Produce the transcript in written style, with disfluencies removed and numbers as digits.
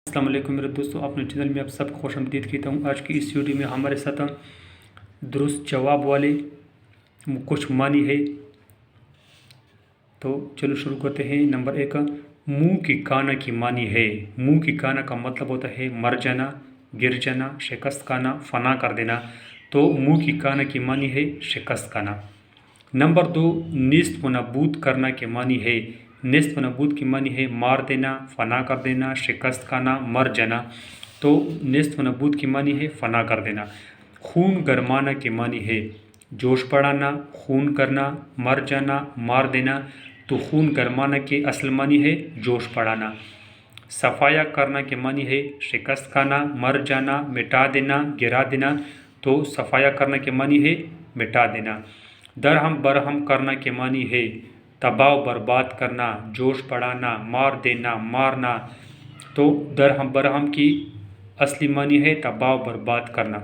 السلام علیکم میرے دوستوں، اپنے چینل میں آپ سب کو خوش آمدید کہتا ہوں۔ آج کی اس ویڈیو میں ہمارے ساتھ درست جواب والے کچھ معنی ہے، تو چلو شروع کرتے ہیں۔ نمبر 1، منہ کی کانا کی معنی ہے۔ منہ کی کانا کا مطلب ہوتا ہے مر جانا، گر جانا، شکست کھانا، فنا کر دینا۔ تو منہ کی کانا کی معنی ہے شکست کھانا۔ نمبر 2، نیست و نابود کرنا کے معنی ہے۔ نیست و نابود کی معنی ہے مار دینا، فنا کر دینا، شکست کھانا، مر جانا۔ تو نیست و نابود کی معنی ہے فنا کر دینا۔ خون گرمانا کی معنی ہے جوش بڑھانا، خون کرنا، مر جانا، مار دینا۔ تو خون گرمانا کے اصل معنی ہے جوش بڑھانا۔ صفایا کرنا کے معنی ہے شکست کھانا، مر جانا، مٹا دینا، گرا دینا۔ تو صفایا کرنا کے معنی ہے مٹا دینا۔ درہم برہم کرنا کے معنی ہے تباہ و برباد کرنا، جوش بڑھانا، مار دینا، مارنا۔ تو درہم برہم کی اصلی معنی ہے تباہ و برباد کرنا۔